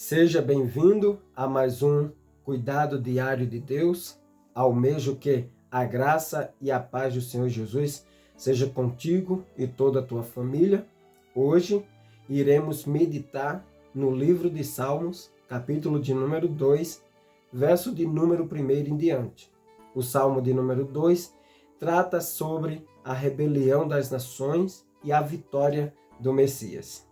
Seja bem-vindo a mais um Cuidado Diário de Deus. Almejo que a graça e a paz do Senhor Jesus seja contigo e toda a tua família. Hoje iremos meditar no livro de Salmos, capítulo de número 2, verso de número 1 em diante. O Salmo de número 2 trata sobre a rebelião das nações e a vitória do Messias.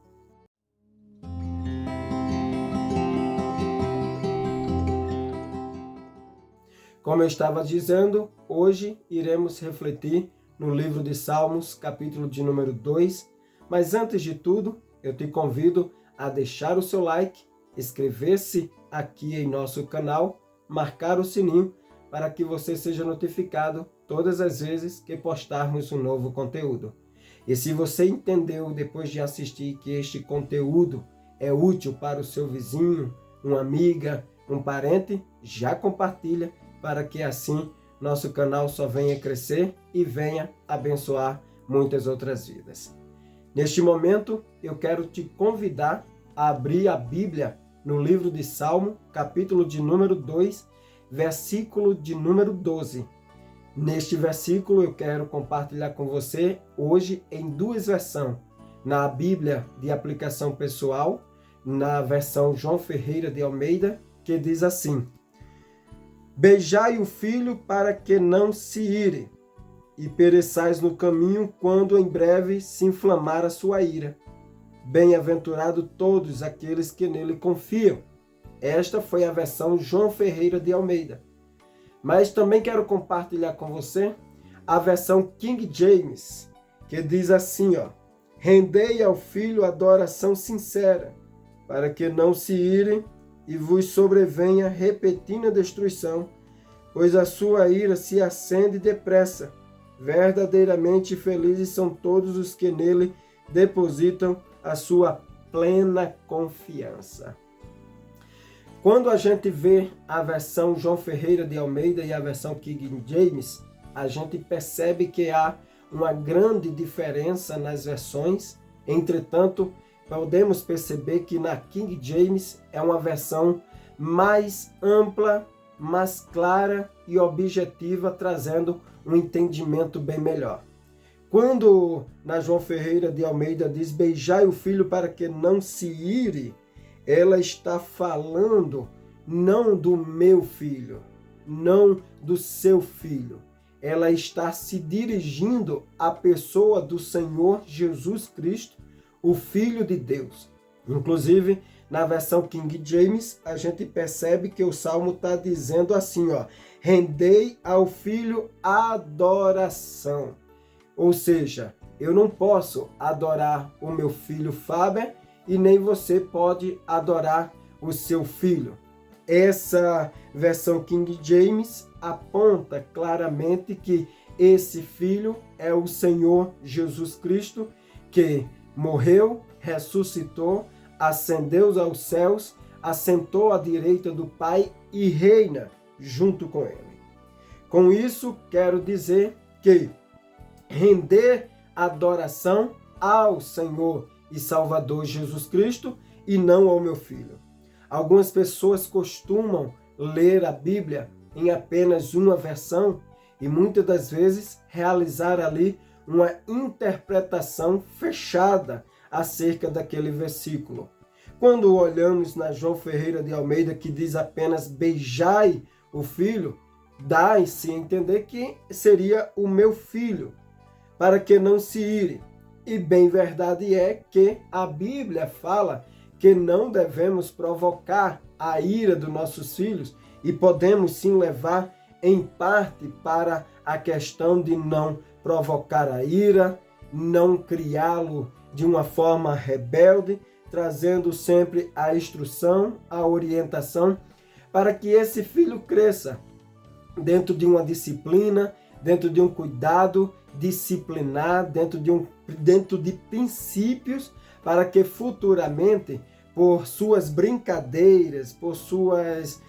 Como eu estava dizendo, hoje iremos refletir no livro de Salmos, capítulo de número 2. Mas antes de tudo, eu te convido a deixar o seu like, inscrever-se aqui em nosso canal, marcar o sininho para que você seja notificado todas as vezes que postarmos um novo conteúdo. E se você entendeu depois de assistir que este conteúdo é útil para o seu vizinho, uma amiga, um parente, já compartilha para que assim nosso canal só venha crescer e venha abençoar muitas outras vidas. Neste momento, eu quero te convidar a abrir a Bíblia no livro de Salmo, capítulo de número 2, versículo de número 12. Neste versículo eu quero compartilhar com você hoje em duas versões. Na Bíblia de aplicação pessoal, na versão João Ferreira de Almeida, que diz assim: Beijai o filho para que não se ire, e pereçais no caminho quando em breve se inflamar a sua ira. Bem-aventurado todos aqueles que nele confiam. Esta foi a versão João Ferreira de Almeida. Mas também quero compartilhar com você a versão King James, que diz assim, Rendei ao filho adoração sincera, para que não se irem e vos sobrevenha repentina destruição, pois a sua ira se acende depressa. Verdadeiramente felizes são todos os que nele depositam a sua plena confiança. Quando a gente vê a versão João Ferreira de Almeida e a versão King James, a gente percebe que há uma grande diferença nas versões. Entretanto, podemos perceber que na King James é uma versão mais ampla, mais clara e objetiva, trazendo um entendimento bem melhor. Quando na João Ferreira de Almeida diz beijai o filho para que não se ire, ela está falando não do meu filho, não do seu filho. Ela está se dirigindo à pessoa do Senhor Jesus Cristo, o Filho de Deus. Inclusive, na versão King James, a gente percebe que o Salmo está dizendo assim, rendei ao Filho adoração. Ou seja, eu não posso adorar o meu filho Faber e nem você pode adorar o seu filho. Essa versão King James aponta claramente que esse filho é o Senhor Jesus Cristo, que morreu, ressuscitou, ascendeu aos céus, assentou à direita do Pai e reina junto com ele. Com isso, quero dizer que render adoração ao Senhor e Salvador Jesus Cristo e não ao meu filho. Algumas pessoas costumam ler a Bíblia em apenas uma versão e muitas das vezes realizar ali uma interpretação fechada acerca daquele versículo. Quando olhamos na João Ferreira de Almeida, que diz apenas beijai o filho, dá-se a entender que seria o meu filho, para que não se ire. E bem verdade é que a Bíblia fala que não devemos provocar a ira dos nossos filhos e podemos sim levar em parte para a questão de não provocar a ira, não criá-lo de uma forma rebelde, trazendo sempre a instrução, a orientação, para que esse filho cresça dentro de uma disciplina, dentro de um cuidado disciplinar, dentro de princípios, para que futuramente, por suas brincadeiras, por suas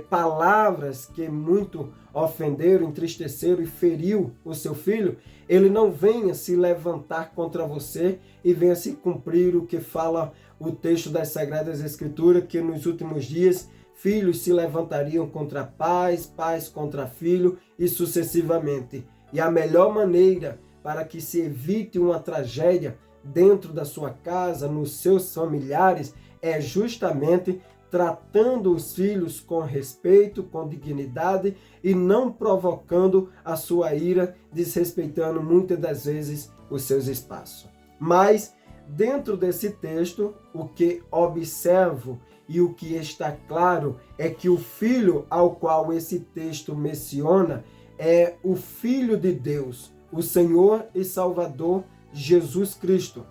palavras que muito ofenderam, entristeceram e feriu o seu filho, ele não venha se levantar contra você e venha se cumprir o que fala o texto das Sagradas Escrituras que nos últimos dias filhos se levantariam contra pais, pais contra filho e sucessivamente. E a melhor maneira para que se evite uma tragédia dentro da sua casa, nos seus familiares, é justamente tratando os filhos com respeito, com dignidade e não provocando a sua ira, desrespeitando muitas das vezes os seus espaços. Mas, dentro desse texto, o que observo e o que está claro é que o filho ao qual esse texto menciona é o Filho de Deus, o Senhor e Salvador Jesus Cristo.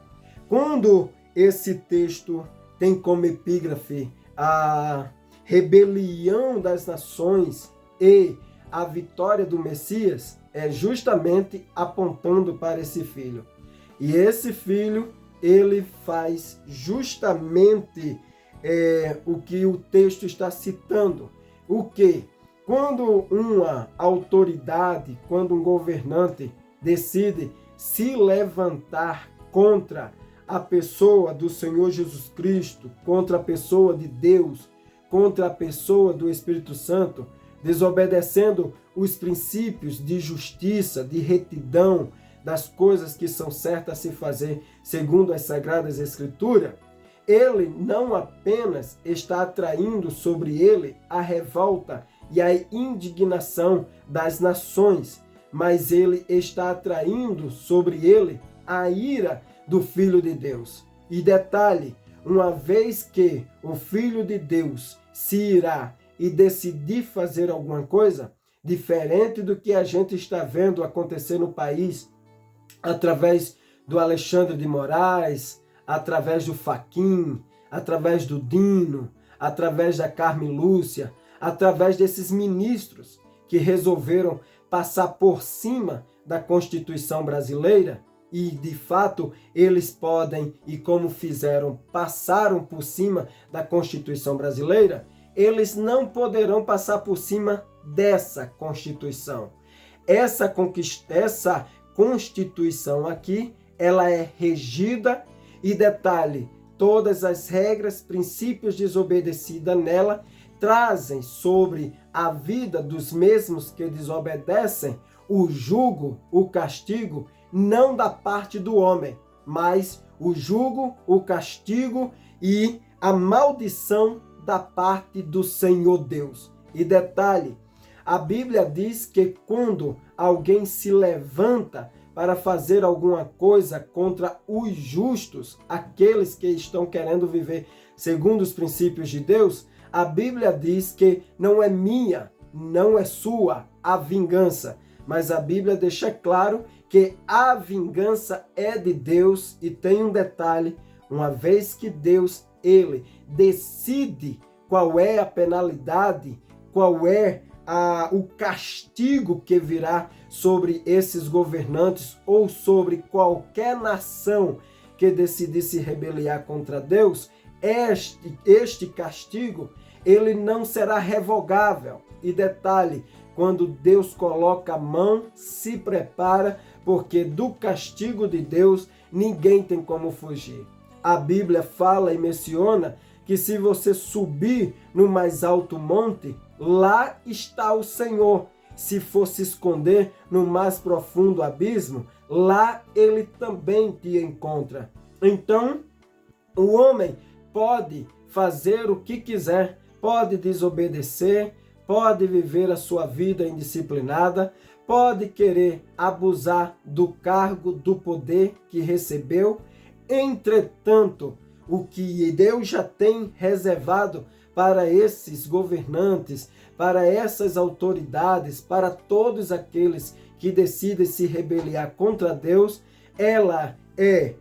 Quando esse texto tem como epígrafe a rebelião das nações e a vitória do Messias, é justamente apontando para esse filho. E esse filho, ele faz justamente o que o texto está citando. O que? Quando uma autoridade, quando um governante decide se levantar contra a pessoa do Senhor Jesus Cristo, contra a pessoa de Deus, contra a pessoa do Espírito Santo, desobedecendo os princípios de justiça, de retidão, das coisas que são certas a se fazer segundo as Sagradas Escrituras, ele não apenas está atraindo sobre ele a revolta e a indignação das nações, mas ele está atraindo sobre ele a ira do Filho de Deus. E detalhe, uma vez que o Filho de Deus se irá e decidir fazer alguma coisa, diferente do que a gente está vendo acontecer no país, através do Alexandre de Moraes, através do Fachin, através do Dino, através da Carmen Lúcia, através desses ministros que resolveram passar por cima da Constituição brasileira, e de fato eles podem, e como fizeram, passaram por cima da Constituição brasileira, eles não poderão passar por cima dessa Constituição. Essa Constituição aqui, ela é regida, e detalhe, todas as regras, princípios desobedecidas nela trazem sobre a vida dos mesmos que desobedecem o jugo, o castigo, não da parte do homem, mas o jugo, o castigo e a maldição da parte do Senhor Deus. E detalhe, a Bíblia diz que quando alguém se levanta para fazer alguma coisa contra os justos, aqueles que estão querendo viver segundo os princípios de Deus, a Bíblia diz que não é minha, não é sua a vingança, mas a Bíblia deixa claro que a vingança é de Deus. E tem um detalhe, uma vez que Deus, ele decide qual é a penalidade, qual é o castigo que virá sobre esses governantes ou sobre qualquer nação que decidir se rebeliar contra Deus, este castigo, ele não será revogável. E detalhe, quando Deus coloca a mão, se prepara, porque do castigo de Deus ninguém tem como fugir. A Bíblia fala e menciona que se você subir no mais alto monte, lá está o Senhor. Se for se esconder no mais profundo abismo, lá ele também te encontra. Então, o homem pode fazer o que quiser, pode desobedecer, pode viver a sua vida indisciplinada, pode querer abusar do cargo, do poder que recebeu. Entretanto, o que Deus já tem reservado para esses governantes, para essas autoridades, para todos aqueles que decidem se rebeliar contra Deus, ela é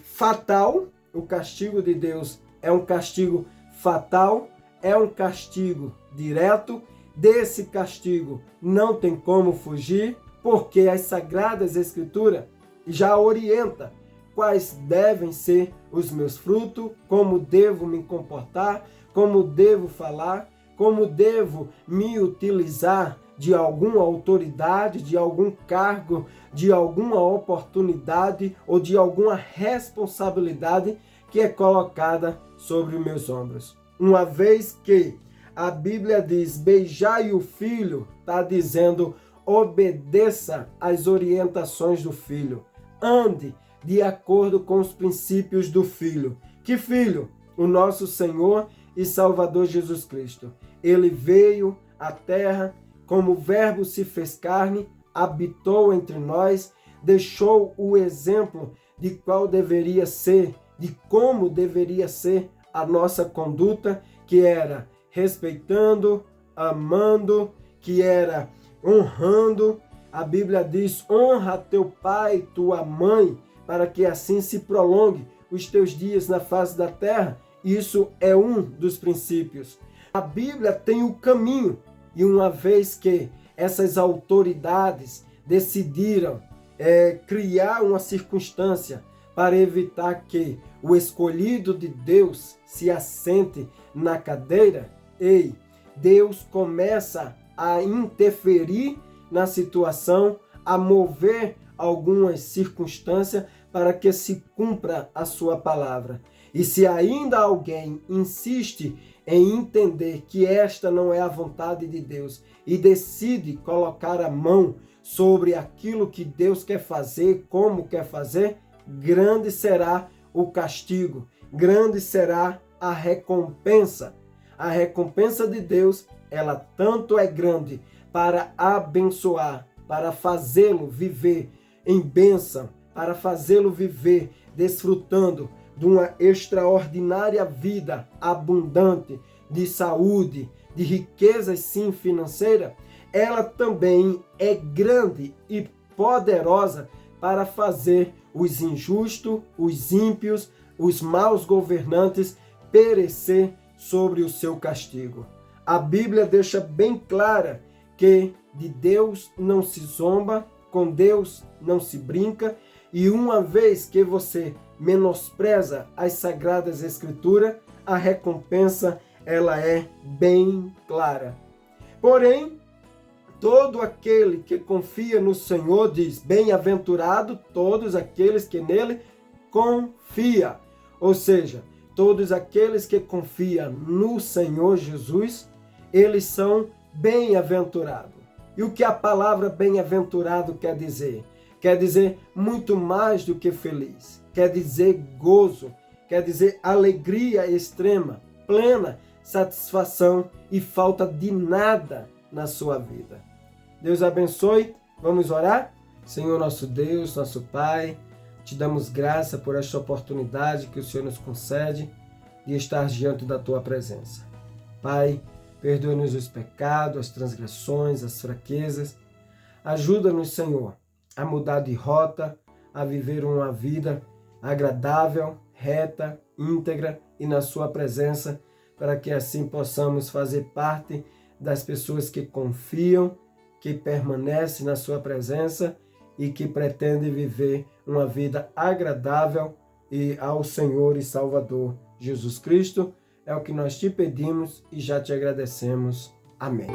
fatal. O castigo de Deus é um castigo fatal, é um castigo direto. Desse castigo não tem como fugir, porque as Sagradas Escrituras já orientam quais devem ser os meus frutos, como devo me comportar, como devo falar, como devo me utilizar de alguma autoridade, de algum cargo, de alguma oportunidade ou de alguma responsabilidade que é colocada sobre os meus ombros. Uma vez que a Bíblia diz, beijai o filho, está dizendo, obedeça às orientações do filho. Ande de acordo com os princípios do filho. Que filho? O nosso Senhor e Salvador Jesus Cristo. Ele veio à terra, como o Verbo se fez carne, habitou entre nós, deixou o exemplo de qual deveria ser, de como deveria ser a nossa conduta, que era respeitando, amando, que era honrando. A Bíblia diz, honra teu pai e tua mãe, para que assim se prolongue os teus dias na face da terra. Isso é um dos princípios. A Bíblia tem o caminho, e uma vez que essas autoridades decidiram criar uma circunstância para evitar que o escolhido de Deus se assente na cadeira, Deus começa a interferir na situação, a mover algumas circunstâncias para que se cumpra a sua palavra. E se ainda alguém insiste em entender que esta não é a vontade de Deus e decide colocar a mão sobre aquilo que Deus quer fazer, como quer fazer, grande será o castigo, grande será a recompensa. A recompensa de Deus, ela tanto é grande para abençoar, para fazê-lo viver em bênção, para fazê-lo viver desfrutando de uma extraordinária vida abundante de saúde, de riquezas sim financeira, ela também é grande e poderosa para fazer os injustos, os ímpios, os maus governantes perecer sobre o seu castigo. A Bíblia deixa bem clara que de Deus não se zomba, com Deus não se brinca, e uma vez que você menospreza as Sagradas Escrituras, a recompensa ela é bem clara. Porém, todo aquele que confia no Senhor diz, bem-aventurado todos aqueles que nele confia. Ou seja, todos aqueles que confiam no Senhor Jesus, eles são bem-aventurados. E o que a palavra bem-aventurado quer dizer? Quer dizer muito mais do que feliz. Quer dizer gozo, quer dizer alegria extrema, plena satisfação e falta de nada na sua vida. Deus abençoe. Vamos orar? Senhor nosso Deus, nosso Pai, te damos graça por esta oportunidade que o Senhor nos concede de estar diante da tua presença. Pai, perdoa-nos os pecados, as transgressões, as fraquezas. Ajuda-nos, Senhor, a mudar de rota, a viver uma vida agradável, reta, íntegra e na sua presença, para que assim possamos fazer parte das pessoas que confiam, que permanecem na sua presença e que pretendem viver uma vida agradável e ao Senhor e Salvador Jesus Cristo. É o que nós te pedimos e já te agradecemos. Amém.